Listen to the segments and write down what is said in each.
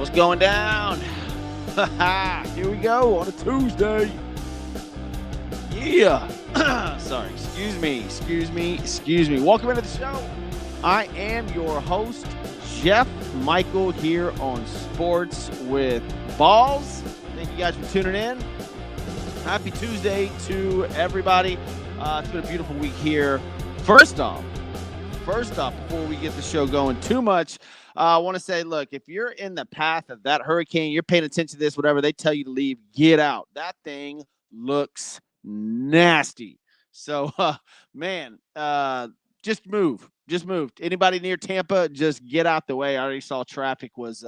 What's going down? Here we go on a Tuesday. Yeah. Sorry. Excuse me. Welcome into the show. I am your host, Jeff Michael, here on Sports with Balls. Thank you guys for tuning in. Happy Tuesday to everybody. It's been a beautiful week here. First off, before we get the show going too much, I want to say, look, if you're in the path of that hurricane, you're paying attention to this, whatever they tell you to leave, get out. That thing looks nasty. So, just move. Anybody near Tampa, just get out the way. I already saw traffic was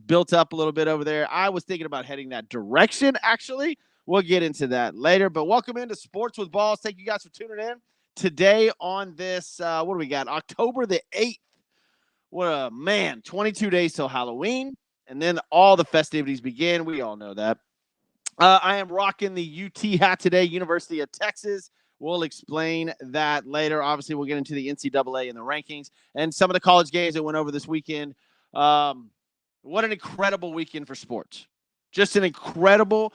built up a little bit over there. I was thinking about heading that direction, actually. We'll get into that later. But welcome into Sports with Balls. Thank you guys for tuning in. Today on this, what do we got? October the 8th. What a man, 22 days till Halloween, and then all the festivities begin. We all know that. I am rocking the UT hat today, University of Texas. We'll explain that later. Obviously, we'll get into the NCAA and the rankings and some of the college games that went over this weekend. What an incredible weekend for sports. Just an incredible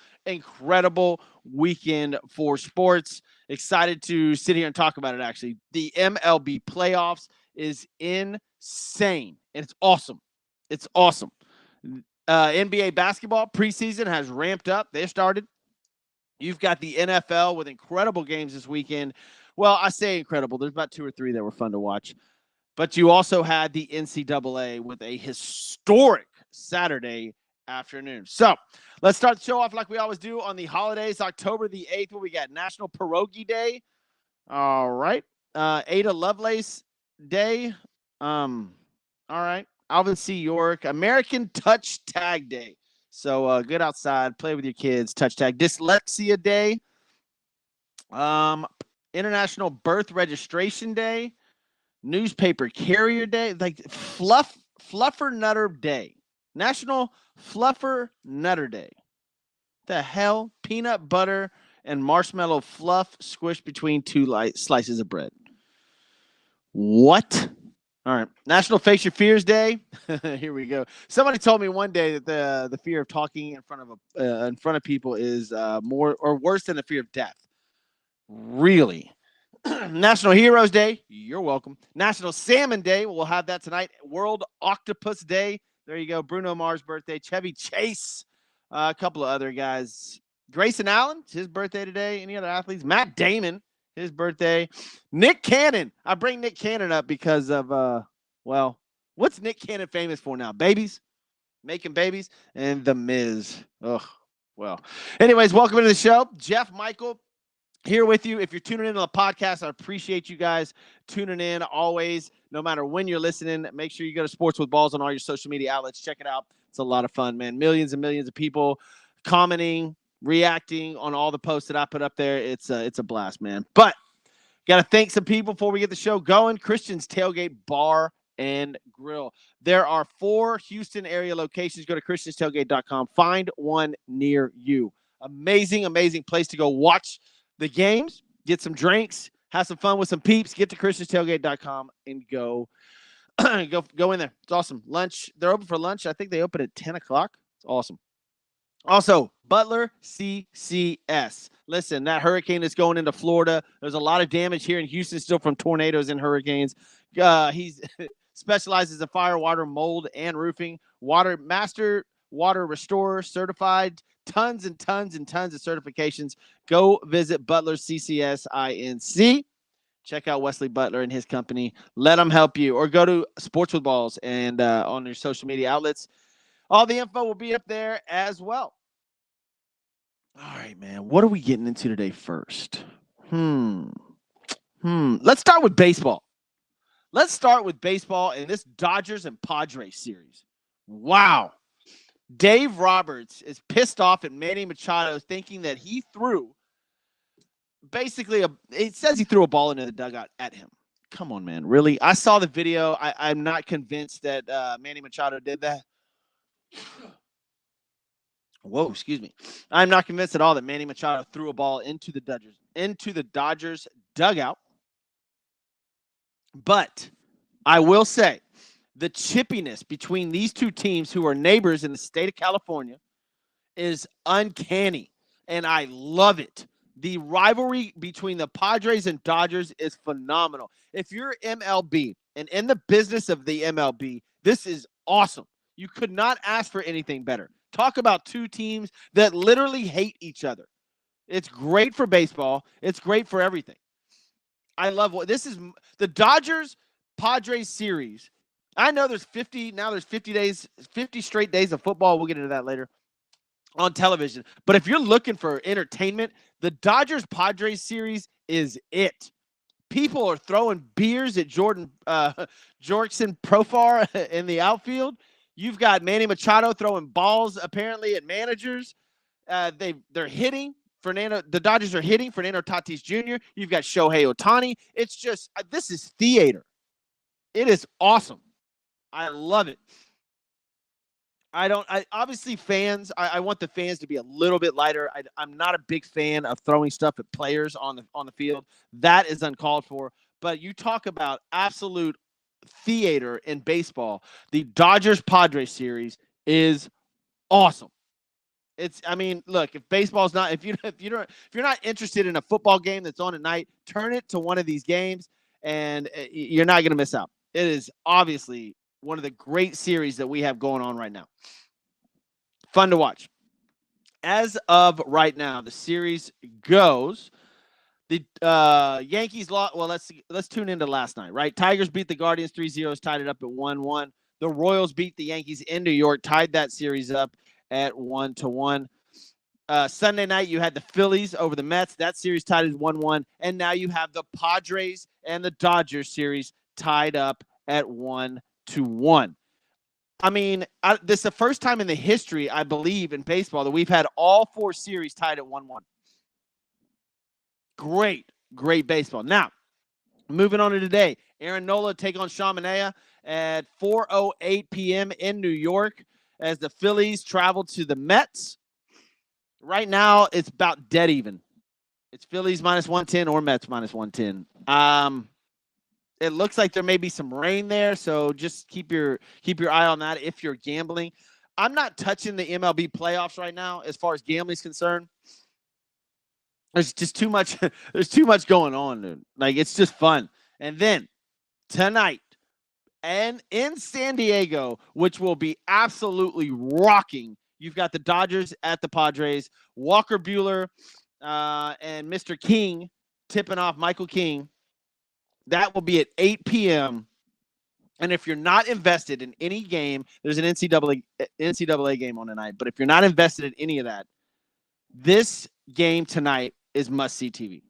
weekend for sports. Excited to sit here and talk about it, actually. The MLB playoffs is insane, and it's awesome. NBA basketball preseason has ramped up. They started. You've got the NFL with incredible games this weekend. Well, I say incredible. There's about 2 or 3 that were fun to watch. But you also had the NCAA with a historic Saturday afternoon. So let's start the show off like we always do on the holidays. October the 8th, where we got National Pierogi Day. All right. Ada Lovelace Day. All right. Alvin C. York. American Touch Tag Day. So get outside, play with your kids, touch tag. Dyslexia Day. International Birth Registration Day. Newspaper Carrier Day. Like Fluffer Nutter Day. National Fluffer Nutter Day. The hell? Peanut butter and marshmallow fluff squished between 2 slices of bread. What? All right. National Face Your Fears Day. Here we go. Somebody told me one day that the fear of talking in front of people is more or worse than the fear of death. Really? National Heroes Day. You're welcome. National Salmon Day. We'll have that tonight. World Octopus Day. There you go. Bruno Mars' birthday. Chevy Chase. A couple of other guys. Grayson Allen. It's his birthday today. Any other athletes? Matt Damon. His birthday. Nick Cannon. I bring Nick Cannon up because of, what's Nick Cannon famous for now? Babies? Making babies? And The Miz. Ugh. Well, anyways, welcome to the show. Jeff Michael here with you. If you're tuning in on the podcast, I appreciate you guys tuning in always. No matter when you're listening, make sure you go to Sports with Balls on all your social media outlets. Check it out. It's a lot of fun, man. Millions and millions of people commenting, reacting on all the posts that I put up there. It's a blast, man. But got to thank some people before we get the show going. Christian's Tailgate Bar and Grill. There are 4 Houston area locations. Go to christianstailgate.com. Find one near you. Amazing place to go watch the games, get some drinks, have some fun with some peeps. Get to christianstailgate.com and go in there. It's awesome. Lunch. They're open for lunch. I think they open at 10 o'clock. It's awesome. Also, Butler CCS. Listen, that hurricane is going into Florida. There's a lot of damage here in Houston still from tornadoes and hurricanes. He's specializes in fire, water, mold, and roofing. Master water restorer certified. Tons and tons and tons of certifications. Go visit Butler CCS INC. Check out Wesley Butler and his company. Let them help you. Or go to Sports with Balls and on your social media outlets. All the info will be up there as well. All right, man. What are we getting into today first? Let's start with baseball. Let's start with baseball in this Dodgers and Padres series. Wow. Dave Roberts is pissed off at Manny Machado, thinking that he threw it says he threw a ball into the dugout at him. Come on, man. Really? I saw the video. I'm not convinced that Manny Machado did that. Whoa, excuse me. I'm not convinced at all that Manny Machado threw a ball into the Dodgers dugout. But I will say The chippiness between these two teams who are neighbors in the state of California is uncanny, and I love it. The rivalry between the Padres and Dodgers is phenomenal. If you're MLB and in the business of the MLB, this is awesome. You could not ask for anything better. Talk about two teams that literally hate each other. It's great for baseball. It's great for everything. I love what this is. The Dodgers Padres series. I know there's 50 now. There's 50 days, 50 straight days of football. We'll get into that later on television. But if you're looking for entertainment, the Dodgers Padres series is it. People are throwing beers at Jordan Jorkson Profar in the outfield. You've got Manny Machado throwing balls apparently at managers. They're hitting. The Dodgers are hitting Fernando Tatis Jr. You've got Shohei Ohtani. It's just this is theater. It is awesome. I love it. Obviously fans. I want the fans to be a little bit lighter. I'm not a big fan of throwing stuff at players on the field. That is uncalled for. But you talk about absolute theater in baseball. The Dodgers Padres series is awesome. Look, if baseball's not, if you're not interested in a football game that's on at night, turn it to one of these games, and you're not going to miss out. It is obviously one of the great series that we have going on right now. Fun to watch. As of right now, the series goes. The Yankees lost. Well, let's tune into last night, right? Tigers beat the Guardians 3-0, tied it up at 1-1. The Royals beat the Yankees in New York, tied that series up at 1-1. Sunday night, you had the Phillies over the Mets. That series tied at 1-1. And now you have the Padres and the Dodgers series tied up at 1-1. This is the first time in the history, I believe, in baseball that we've had all four series tied at 1-1. Great baseball. Now, moving on to today. Aaron Nola take on Sean Manaea at 4:08 p.m. in New York as the Phillies travel to the Mets. Right now, it's about dead even. It's Phillies minus 110 or Mets minus 110. It looks like there may be some rain there, so just keep your eye on that if you're gambling. I'm not touching the MLB playoffs right now as far as gambling is concerned. There's just too much. There's too much going on, dude. Like, it's just fun. And then tonight, and in San Diego, which will be absolutely rocking, you've got the Dodgers at the Padres. Walker Buehler and Mr. King tipping off Michael King. That will be at 8 p.m. And if you're not invested in any game, there's an NCAA game on tonight. But if you're not invested in any of that, this game tonight is must-see TV.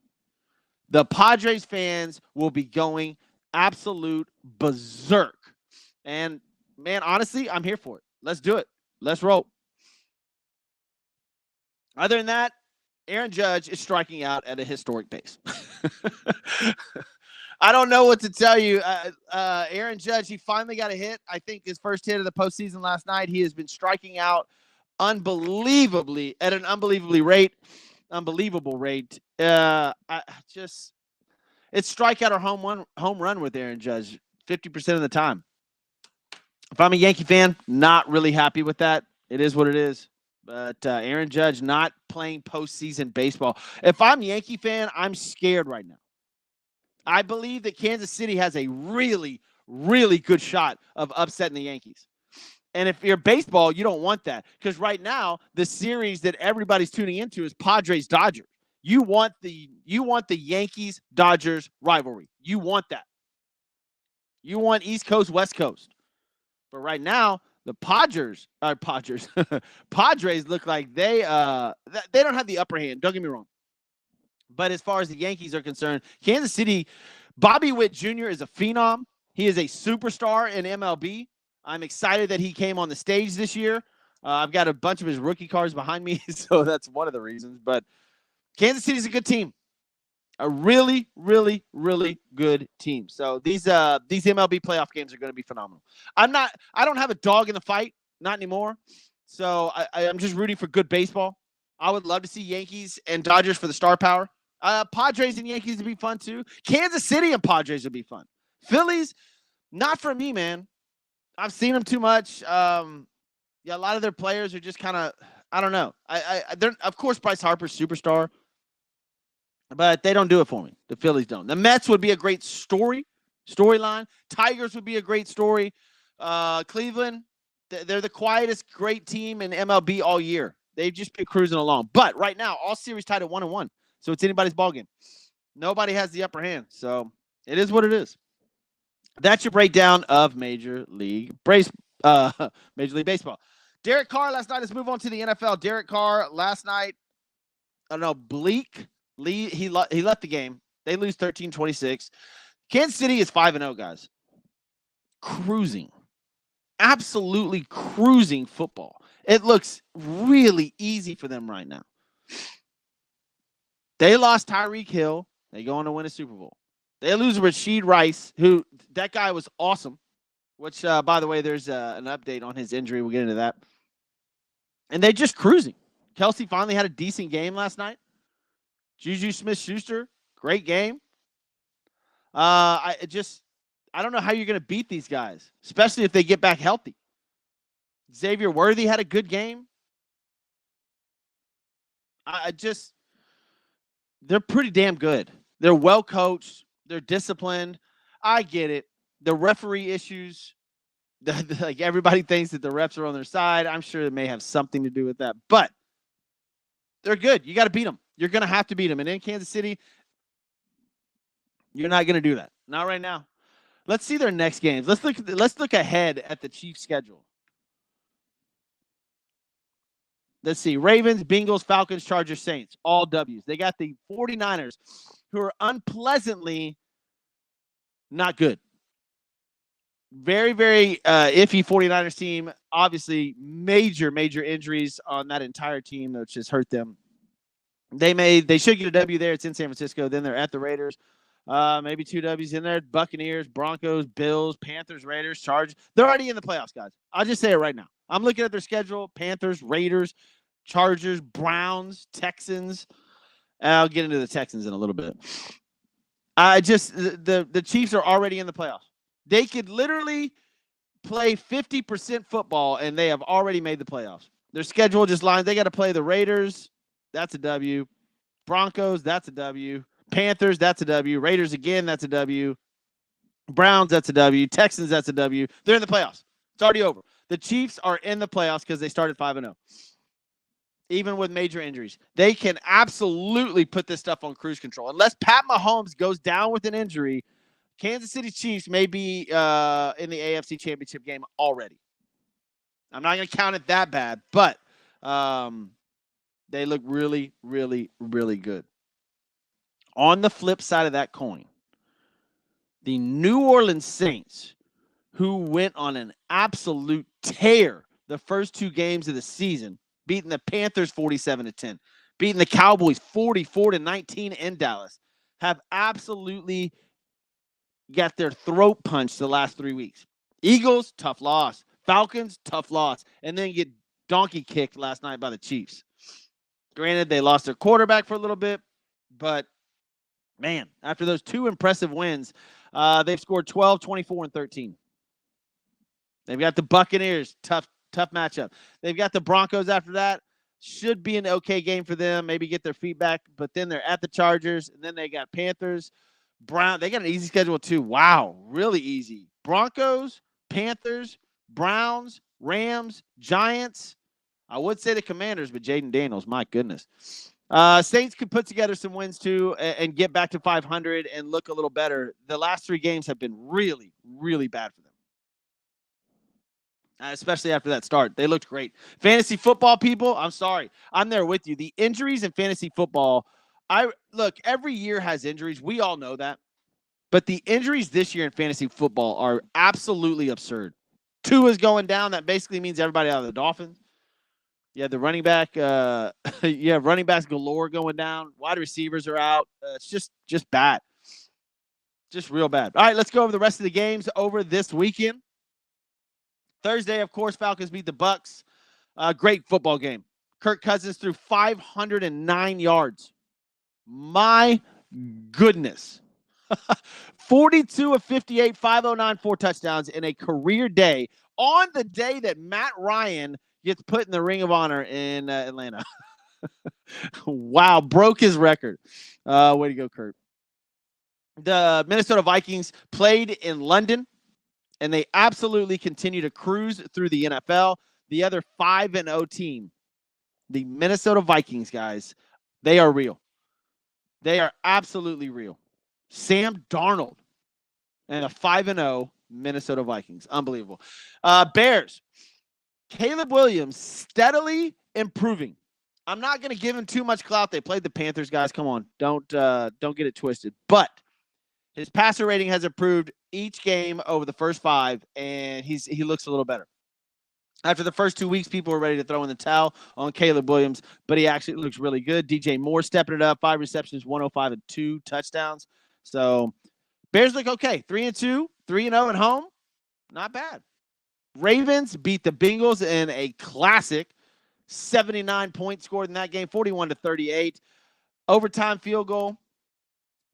The Padres fans will be going absolute berserk. And, man, honestly, I'm here for it. Let's do it. Let's roll. Other than that, Aaron Judge is striking out at a historic pace. I don't know what to tell you. Aaron Judge, he finally got a hit. I think his first hit of the postseason last night. He has been striking out unbelievably at an unbelievable rate. It's strikeout or home run with Aaron Judge 50% of the time. If I'm a Yankee fan, not really happy with that. It is what it is. But Aaron Judge not playing postseason baseball. If I'm a Yankee fan, I'm scared right now. I believe that Kansas City has a really, really good shot of upsetting the Yankees. And if you're baseball, you don't want that. Because right now, the series that everybody's tuning into is Padres-Dodgers. You want the Yankees-Dodgers rivalry. You want that. You want East Coast, West Coast. But right now, the Padres look like they don't have the upper hand. Don't get me wrong. But as far as the Yankees are concerned, Kansas City, Bobby Witt Jr. is a phenom. He is a superstar in MLB. I'm excited that he came on the stage this year. I've got a bunch of his rookie cards behind me, so that's one of the reasons. But Kansas City is a good team. A really, really, really good team. So these MLB playoff games are going to be phenomenal. I don't have a dog in the fight, not anymore. So I'm just rooting for good baseball. I would love to see Yankees and Dodgers for the star power. Padres and Yankees would be fun too. Kansas City and Padres would be fun. Phillies, not for me, man. I've seen them too much. Yeah, a lot of their players are just kind of, I don't know. They're, of course, Bryce Harper's superstar, but they don't do it for me. The Phillies don't. The Mets would be a great storyline. Tigers would be a great story. Cleveland, they're the quietest great team in MLB all year. They've just been cruising along. But right now, all series tied at 1-1. So it's anybody's ball game. Nobody has the upper hand. So it is what it is. That's your breakdown of Major League Baseball. Derek Carr last night. Let's move on to the NFL. Derek Carr last night, I don't know, bleak. He left the game. They lose 13-26. Kansas City is 5-0, guys. Cruising. Absolutely cruising football. It looks really easy for them right now. They lost Tyreek Hill. They go on to win a Super Bowl. They lose Rashid Rice, who that guy was awesome, which, by the way, there's an update on his injury. We'll get into that. And they're just cruising. Kelsey finally had a decent game last night. Juju Smith-Schuster, great game. I don't know how you're going to beat these guys, especially if they get back healthy. Xavier Worthy had a good game. They're pretty damn good. They're well coached. They're disciplined. I get it. The referee issues, like everybody thinks that the refs are on their side. I'm sure it may have something to do with that, but they're good. You got to beat them. You're going to have to beat them. And in Kansas City, you're not going to do that. Not right now. Let's see their next games. Let's look ahead at the Chiefs' schedule. Let's see. Ravens, Bengals, Falcons, Chargers, Saints. All W's. They got the 49ers, who are unpleasantly not good. Very, very iffy 49ers team. Obviously, major injuries on that entire team, which has hurt them. They should get a W there. It's in San Francisco. Then they're at the Raiders. Maybe 2 W's in there. Buccaneers, Broncos, Bills, Panthers, Raiders, Chargers. They're already in the playoffs, guys. I'll just say it right now. I'm looking at their schedule. Panthers, Raiders, Chargers, Browns, Texans. I'll get into the Texans in a little bit. The Chiefs are already in the playoffs. They could literally play 50% football, and they have already made the playoffs. Their schedule just lines. They got to play the Raiders. That's a W. Broncos, that's a W. Panthers, that's a W. Raiders again, that's a W. Browns, that's a W. Texans, that's a W. They're in the playoffs. It's already over. The Chiefs are in the playoffs because they started 5-0. Even with major injuries. They can absolutely put this stuff on cruise control. Unless Pat Mahomes goes down with an injury, Kansas City Chiefs may be in the AFC Championship game already. I'm not going to count it that bad, but they look really, really, really good. On the flip side of that coin, the New Orleans Saints, who went on an absolute tear the first 2 games of the season, beating the Panthers 47-10, beating the Cowboys 44-19 in Dallas, have absolutely got their throat punched the last 3 weeks. Eagles, tough loss. Falcons, tough loss. And then get donkey kicked last night by the Chiefs. Granted, they lost their quarterback for a little bit, but man, after those 2 impressive wins, they've scored 12, 24, and 13. They've got the Buccaneers, tough matchup. They've got the Broncos after that. Should be an okay game for them. Maybe get their feet back, but then they're at the Chargers, and then they got Panthers, Brown. They got an easy schedule too. Wow, really easy. Broncos, Panthers, Browns, Rams, Giants. I would say the Commanders, but Jaden Daniels, my goodness. Saints could put together some wins too and get back to 500 and look a little better. The last 3 games have been really, really bad for them. Especially after that start. They looked great. Fantasy football people, I'm sorry. I'm there with you. The injuries in fantasy football, every year has injuries. We all know that. But the injuries this year in fantasy football are absolutely absurd. Tua's going down. That basically means everybody out of the Dolphins. You have the running back. You have running backs galore going down. Wide receivers are out. It's just bad. Just real bad. All right, let's go over the rest of the games over this weekend. Thursday, of course, Falcons beat the Bucs. Great football game. Kirk Cousins threw 509 yards. My goodness. 42 of 58, 509, 4 touchdowns in a career day on the day that Matt Ryan gets put in the Ring of Honor in Atlanta. Wow, broke his record. Way to go, Kurt. The Minnesota Vikings played in London, and they absolutely continue to cruise through the NFL. The other 5-0 team, the Minnesota Vikings, guys, they are real. They are absolutely real. Sam Darnold and a 5-0 Minnesota Vikings. Unbelievable. Bears. Caleb Williams steadily improving. I'm not going to give him too much clout. They played the Panthers, guys. Come on. Don't get it twisted. But his passer rating has improved each game over the first 5, and he looks a little better. After the first 2 weeks, people were ready to throw in the towel on Caleb Williams, but he actually looks really good. DJ Moore stepping it up, 5 receptions, 105 and 2 touchdowns. So Bears look okay. 3-2, 3-0 at home. Not bad. Ravens beat the Bengals in a classic 79 points scored in that game, 41-38. Overtime field goal.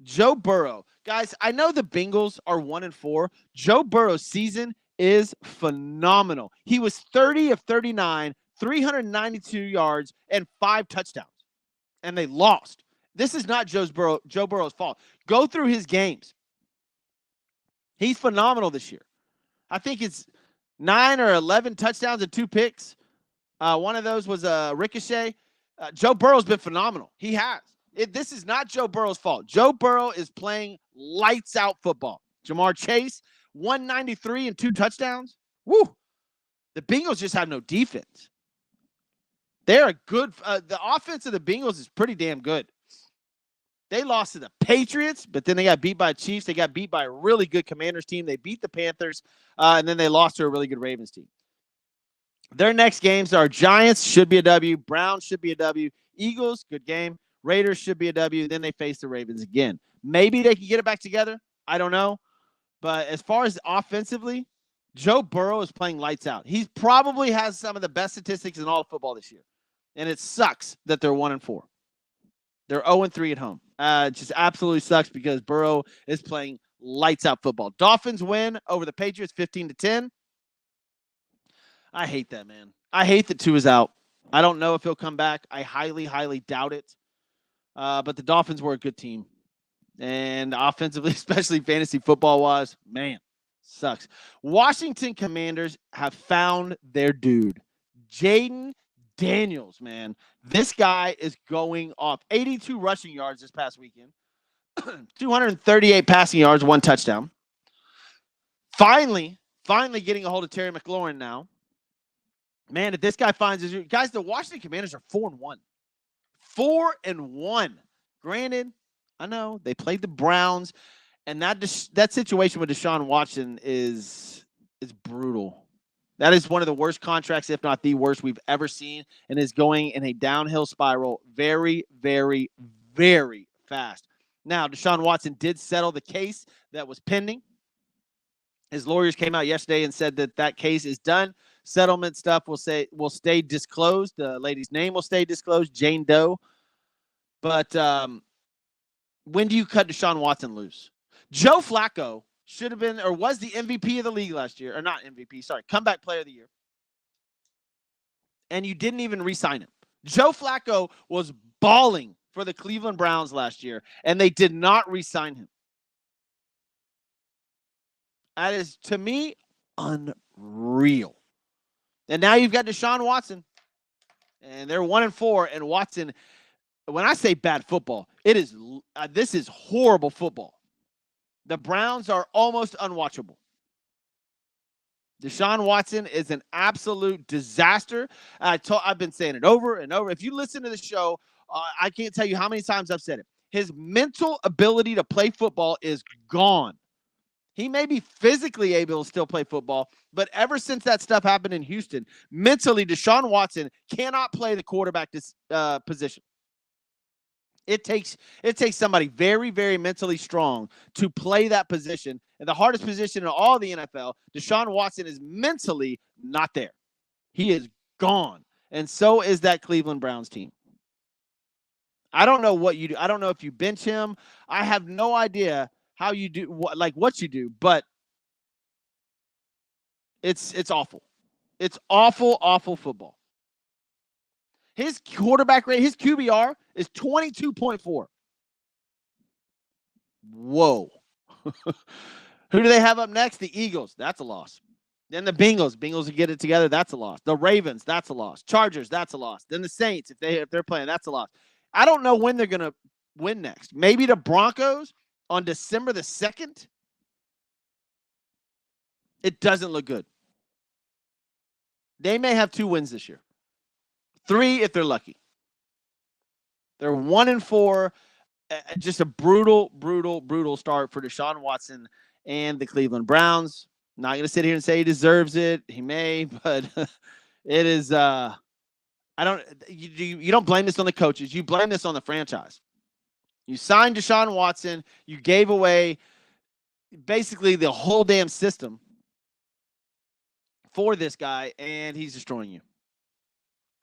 Joe Burrow. Guys, I know the Bengals are 1-4. Joe Burrow's season is phenomenal. He was 30 of 39, 392 yards, and 5 touchdowns. And they lost. This is not Joe Burrow's fault. Go through his games. He's phenomenal this year. I think it's 9 or 11 touchdowns and 2 picks. One of those was a ricochet. Joe Burrow's been phenomenal. He has. This is not Joe Burrow's fault. Joe Burrow is playing lights out football. Jamar Chase, 193 and 2 touchdowns. Woo! The Bengals just have no defense. They're a good. The offense of the Bengals is pretty damn good. They lost to the Patriots, but then they got beat by Chiefs. They got beat by a really good Commanders team. They beat the Panthers, and then they lost to a really good Ravens team. Their next games are Giants, should be a W. Browns should be a W. Eagles, good game. Raiders should be a W. Then they face the Ravens again. Maybe they can get it back together. I don't know. But as far as offensively, Joe Burrow is playing lights out. He probably has some of the best statistics in all of football this year. And it sucks that they're 1-4. They're 0-3 at home. It just absolutely sucks because Burrow is playing lights out football. Dolphins win over the Patriots 15-10. I hate that, man. I hate that Tua is out. I don't know if he'll come back. I highly, highly doubt it. But the Dolphins were a good team. And offensively, especially fantasy football-wise, man, sucks. Washington Commanders have found their dude. Jaden Daniels, man. This guy is going off. 82 rushing yards this past weekend. 238 passing yards, 1 touchdown. Finally getting a hold of Terry McLaurin now. Man, if this guy finds his... Guys, the Washington Commanders are 4-1. 4-1. Granted, I know they played the Browns, and that situation with Deshaun Watson is brutal. That is one of the worst contracts, if not the worst we've ever seen, and is going in a downhill spiral very, very, very fast. Now, Deshaun Watson did settle the case that was pending. His lawyers came out yesterday and said that case is done. Settlement stuff will stay disclosed. The lady's name will stay disclosed, Jane Doe. But when do you cut Deshaun Watson loose? Joe Flacco should have been or was the MVP of the league last year. Or not MVP, sorry, comeback player of the year. And you didn't even re-sign him. Joe Flacco was balling for the Cleveland Browns last year, and they did not re-sign him. That is, to me, unreal. And now you've got Deshaun Watson, and they're 1-4. And Watson, when I say bad football, this is horrible football. The Browns are almost unwatchable. Deshaun Watson is an absolute disaster. I've been saying it over and over. If you listen to the show, I can't tell you how many times I've said it. His mental ability to play football is gone. He may be physically able to still play football, but ever since that stuff happened in Houston, mentally, Deshaun Watson cannot play the quarterback position. It takes somebody very, very mentally strong to play that position. And the hardest position in all the NFL, Deshaun Watson is mentally not there. He is gone. And so is that Cleveland Browns team. I don't know what you do. I don't know if you bench him. I have no idea how you do what you do, but it's awful. It's awful football. His quarterback rate, his QBR is 22.4. Whoa. Who do they have up next? The Eagles. That's a loss. Then the Bengals. Bengals will get it together. That's a loss. The Ravens. That's a loss. Chargers. That's a loss. Then the Saints, if they're playing, that's a loss. I don't know when they're gonna win next. Maybe the Broncos on December the 2nd. It doesn't look good. They may have 2 wins this year. 3 if they're lucky. They're 1-4. Just a brutal start for Deshaun Watson and the Cleveland Browns. Not going to sit here and say he deserves it. He may, but it is. I don't. You don't blame this on the coaches. You blame this on the franchise. You signed Deshaun Watson. You gave away basically the whole damn system for this guy, and he's destroying you.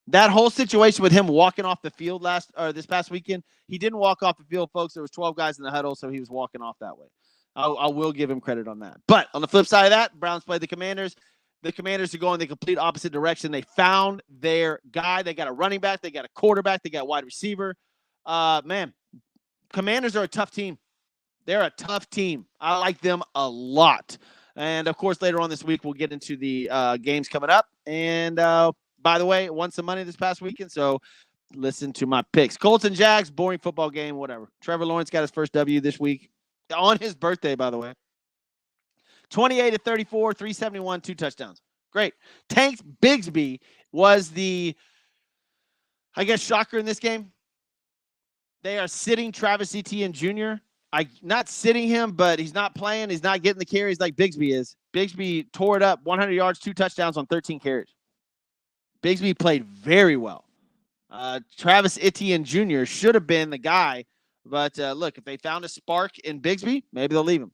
That whole situation with him walking off the field this past weekend, he didn't walk off the field, folks. There was 12 guys in the huddle, so he was walking off that way. I will give him credit on that. But on the flip side of that, Browns played the Commanders. The Commanders are going the complete opposite direction. They found their guy. They got a running back. They got a quarterback. They got a wide receiver. Man, Commanders are a tough team. They're a tough team. I like them a lot. And, of course, later on this week, we'll get into the games coming up. And, by the way, won some money this past weekend, so listen to my picks. Colts and Jags, boring football game, whatever. Trevor Lawrence got his first W this week. On his birthday, by the way. 28-34, 371, 2 touchdowns. Great. Tank Bigsby was the, I guess, shocker in this game. They are sitting Travis Etienne Jr. Not sitting him, but he's not playing. He's not getting the carries like Bigsby is. Bigsby tore it up, 100 yards, 2 touchdowns on 13 carries. Bigsby played very well. Travis Etienne Jr. should have been the guy. But, look, if they found a spark in Bigsby, maybe they'll leave him.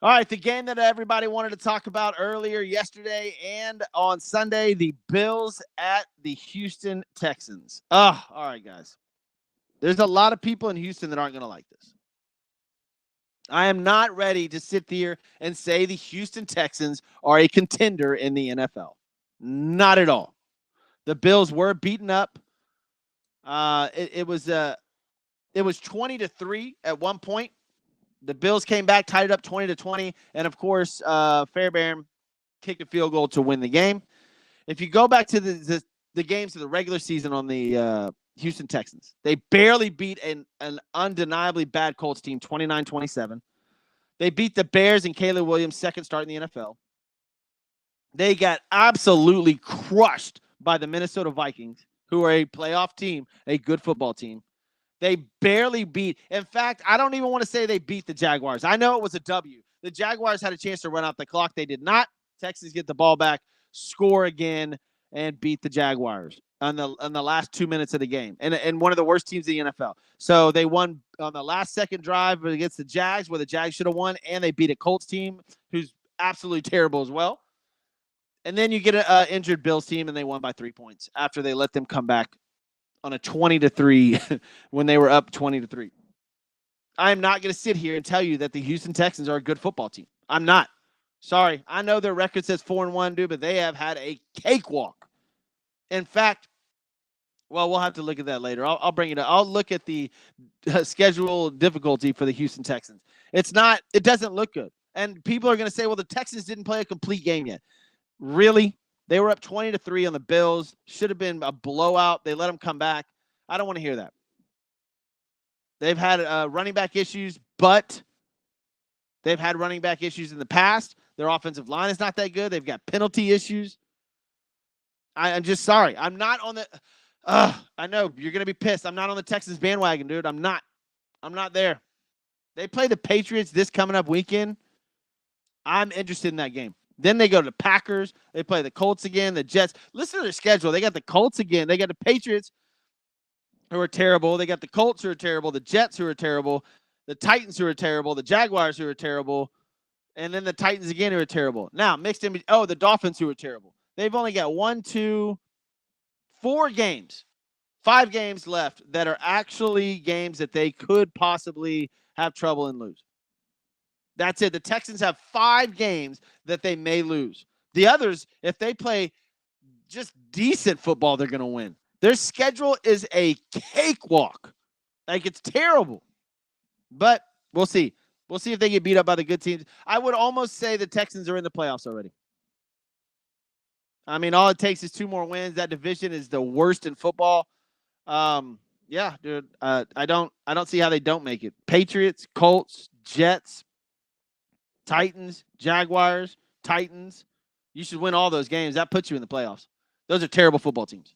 All right, the game that everybody wanted to talk about earlier yesterday and on Sunday, the Bills at the Houston Texans. Oh, all right, guys. There's a lot of people in Houston that aren't going to like this. I am not ready to sit here and say the Houston Texans are a contender in the NFL. Not at all. The Bills were beaten up. It was 20-3 at one point. The Bills came back, tied it up 20-20, and of course, Fairbairn kicked a field goal to win the game. If you go back to the games of the regular season on the Houston Texans, they barely beat an undeniably bad Colts team, 29-27. They beat the Bears and Caleb Williams' second start in the NFL. They got absolutely crushed by the Minnesota Vikings, who are a playoff team, a good football team. They barely beat. In fact, I don't even want to say they beat the Jaguars. I know it was a W. The Jaguars had a chance to run out the clock. They did not. Texans get the ball back, score again, and beat the Jaguars on the last 2 minutes of the game. And one of the worst teams in the NFL. So they won on the last second drive against the Jags, where the Jags should have won, and they beat a Colts team who's absolutely terrible as well. And then you get an injured Bills team, and they won by 3 points after they let them come back on a 20-3 when they were up 20-3. I'm not going to sit here and tell you that the Houston Texans are a good football team. I'm not. Sorry. I know their record says 4-1, dude, but they have had a cakewalk. In fact, well, we'll have to look at that later. I'll bring it up. I'll look at the schedule difficulty for the Houston Texans. It doesn't look good. And people are going to say, well, the Texans didn't play a complete game yet. Really? They were up 20-3 on the Bills. Should have been a blowout. They let them come back. I don't want to hear that. They've had running back issues, but they've had running back issues in the past. Their offensive line is not that good. They've got penalty issues. I'm just sorry. I'm not on the I know you're going to be pissed. I'm not on the Texans bandwagon, dude. I'm not there. They play the Patriots this coming up weekend. I'm interested in that game. Then they go to the Packers. They play the Colts again, the Jets. Listen to their schedule. They got the Colts again. They got the Patriots, who are terrible. They got the Colts, who are terrible. The Jets, who are terrible. The Titans, who are terrible. The Jaguars, who are terrible. And then the Titans again, who are terrible. Now, mixed in, the Dolphins, who are terrible. They've only got 5 games left that are actually games that they could possibly have trouble and lose. That's it. The Texans have 5 games that they may lose. The others, if they play just decent football, they're going to win. Their schedule is a cakewalk. Like, it's terrible. But we'll see. We'll see if they get beat up by the good teams. I would almost say the Texans are in the playoffs already. I mean, all it takes is 2 more wins. That division is the worst in football. Yeah, dude. I don't see how they don't make it. Patriots, Colts, Jets, Titans, Jaguars, Titans. You should win all those games. That puts you in the playoffs. Those are terrible football teams.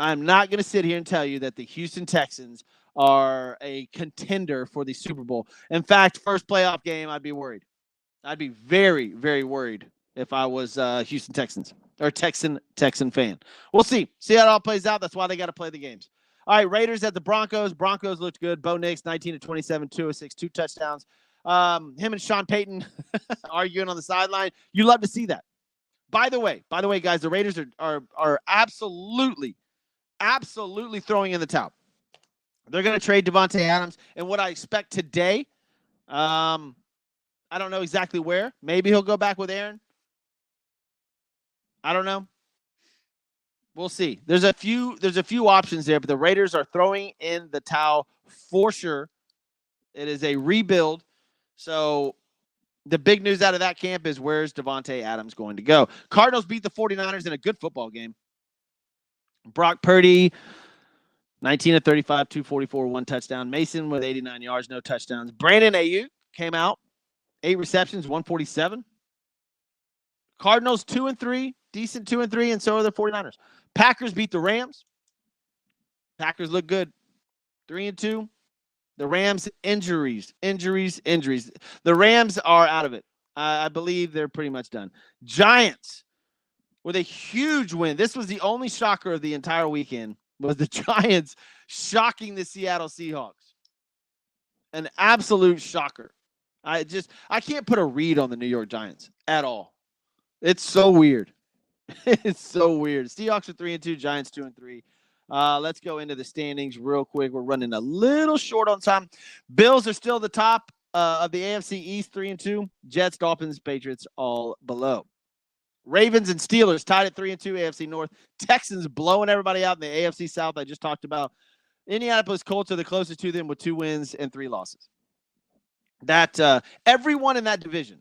I'm not going to sit here and tell you that the Houston Texans are a contender for the Super Bowl. In fact, first playoff game, I'd be worried. I'd be very, very worried if I was Houston Texans or Texan fan. We'll see. See how it all plays out. That's why they got to play the games. All right, Raiders at the Broncos. Broncos looked good. Bo Nix, 19-27, 206, 2 touchdowns. Him and Sean Payton arguing on the sideline. You love to see that. By the way, guys, the Raiders are absolutely throwing in the towel. They're going to trade Davante Adams, and what I expect today, I don't know exactly where. Maybe he'll go back with Aaron. I don't know. We'll see. There's a few options there, but the Raiders are throwing in the towel for sure. It is a rebuild. So the big news out of that camp is where's Davante Adams going to go? Cardinals beat the 49ers in a good football game. Brock Purdy, 19-35, 244, 1 touchdown. Mason with 89 yards, no touchdowns. Brandon Ayuk came out, 8 receptions, 147. Cardinals 2-3, decent 2-3, and so are the 49ers. Packers beat the Rams. Packers look good, 3-2. The Rams injuries. The Rams are out of it. I believe they're pretty much done. Giants with a huge win. This was the only shocker of the entire weekend, was the Giants shocking the Seattle Seahawks. An absolute shocker. I can't put a read on the New York Giants at all. It's so weird. It's so weird. Seahawks are 3-2, Giants 2-3. Let's go into the standings real quick. We're running a little short on time. Bills are still the top of the AFC East, 3-2. Jets, Dolphins, Patriots all below. Ravens and Steelers tied at 3-2, AFC North. Texans blowing everybody out in the AFC South. I just talked about. Indianapolis Colts are the closest to them with 2 wins and 3 losses. That everyone in that division,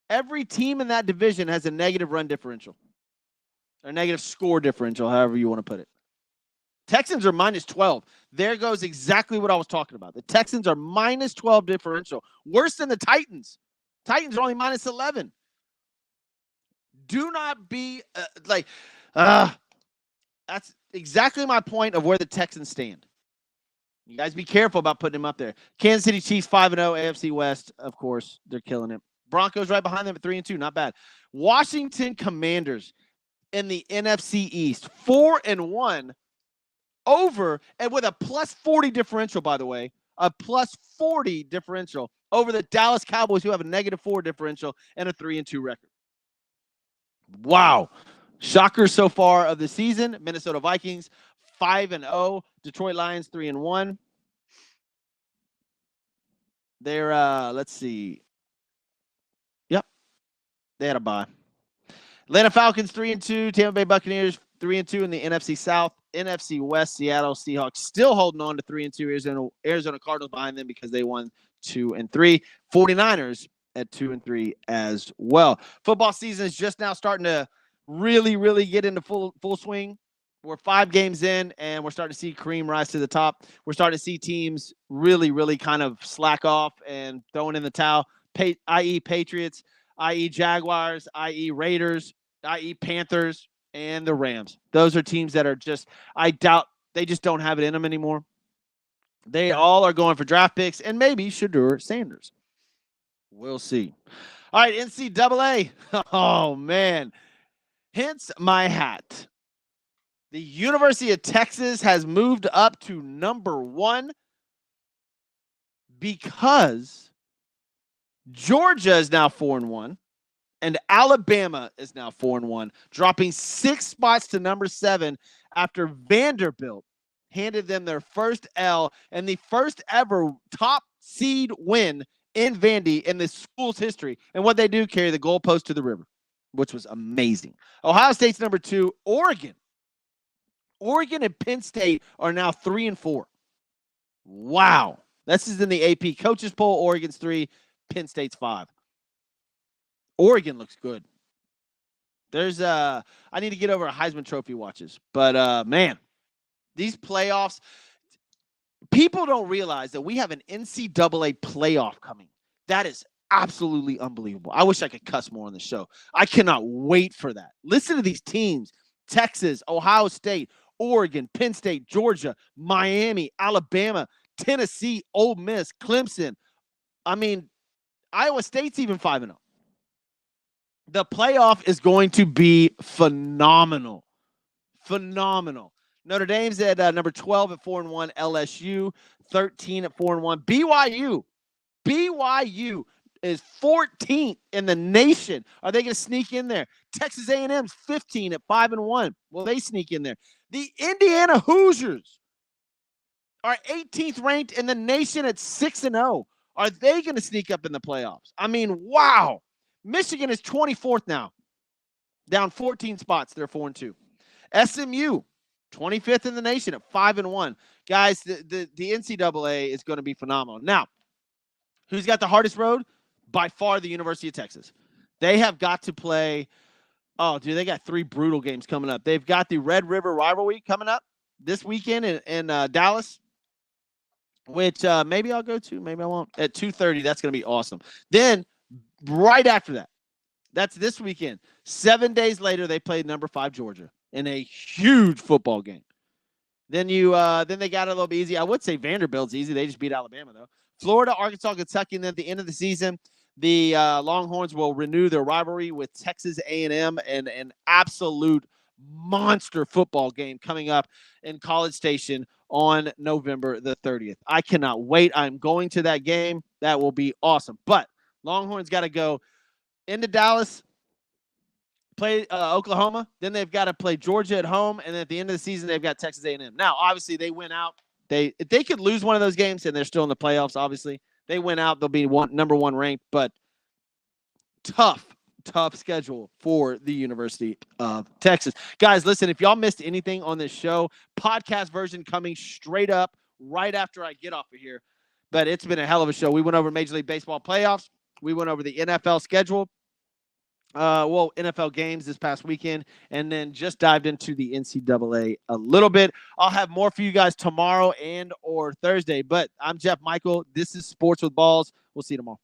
every team in that division has a negative run differential or negative score differential, however you want to put it. Texans are -12. There goes exactly what I was talking about. The Texans are -12 differential. Worse than the Titans. Titans are only -11. Do not be that's exactly my point of where the Texans stand. You guys be careful about putting them up there. Kansas City Chiefs 5-0, AFC West, of course, they're killing it. Broncos right behind them at 3-2, not bad. Washington Commanders in the NFC East, 4-1 over, and with a +40 differential, by the way, a +40 differential over the Dallas Cowboys, who have a -4 differential and a 3-2 record. Wow. Shocker so far of the season. Minnesota Vikings 5-0. Detroit Lions 3-1. They're let's see. Yep. They had a bye. Atlanta Falcons 3-2. Tampa Bay Buccaneers 3-2 in the NFC South. NFC West, Seattle Seahawks still holding on to 3-2. Arizona Cardinals behind them because they won 2-3. 49ers at 2-3 as well. Football season is just now starting to really get into full swing. We're 5 games in, and we're starting to see cream rise to the top. We're starting to see teams really kind of slack off and throwing in the towel, i.e. Patriots, i.e. Jaguars, i.e. Raiders, i.e. Panthers, and the Rams. Those are teams that are just, I doubt, they just don't have it in them anymore. They all are going for draft picks, and maybe Shedeur Sanders. We'll see. All right, NCAA. Oh, man. Hence my hat. The University of Texas has moved up to number 1 because Georgia is now 4-1 and Alabama is now 4-1, dropping 6 spots to number 7 after Vanderbilt handed them their first L and the first ever top seed win in Vandy in the school's history. And what they do, carry the goalpost to the river, which was amazing. Ohio State's number 2. Oregon and Penn State are now 3 and 4. Wow. This is in the AP coaches poll. Oregon's 3, Penn State's 5. Oregon looks good. There's I need to get over a Heisman Trophy watches, but man, these playoffs, people don't realize that we have an NCAA playoff coming. That is absolutely unbelievable. I wish I could cuss more on the show. I cannot wait for that. Listen to these teams: Texas, Ohio State, Oregon, Penn State, Georgia, Miami, Alabama, Tennessee, Ole Miss, Clemson. I mean, Iowa State's even 5-0. The playoff is going to be phenomenal. Phenomenal. Notre Dame's at number 12 at 4-1. LSU 13 at 4-1. BYU is 14th in the nation. Are they going to sneak in there? Texas A&M's 15 at 5-1. Will they sneak in there? The Indiana Hoosiers are 18th ranked in the nation at 6-0. Are they going to sneak up in the playoffs? I mean, wow. Michigan is 24th now, down 14 spots. They're 4-2. SMU, 25th in the nation at 5-1. Guys, the NCAA is going to be phenomenal. Now, who's got the hardest road? By far, the University of Texas. They have got to play. Oh, dude, they got 3 brutal games coming up. They've got the Red River rivalry coming up this weekend in Dallas, which maybe I'll go to, maybe I won't. At 2:30, that's going to be awesome. Then, right after that, that's this weekend. 7 days later, they played number 5 Georgia in a huge football game. Then they got it a little bit easy. I would say Vanderbilt's easy. They just beat Alabama, though. Florida, Arkansas, Kentucky, and then at the end of the season, the Longhorns will renew their rivalry with Texas A&M, and an absolute monster football game coming up in College Station on November the 30th. I cannot wait. I'm going to that game. That will be awesome. But Longhorns got to go into Dallas, play Oklahoma, then they've got to play Georgia at home, and then at the end of the season, they've got Texas A&M. Now, obviously, they win out. If they could lose one of those games, and they're still in the playoffs, obviously. They win out, they'll be number 1 ranked, but tough schedule for the University of Texas. Guys, listen, if y'all missed anything on this show, podcast version coming straight up right after I get off of here. But it's been a hell of a show. We went over Major League Baseball playoffs. We went over the NFL schedule. NFL games this past weekend, and then just dived into the NCAA a little bit. I'll have more for you guys tomorrow and or Thursday, but I'm Jeff Michael. This is Sports with Balls. We'll see you tomorrow.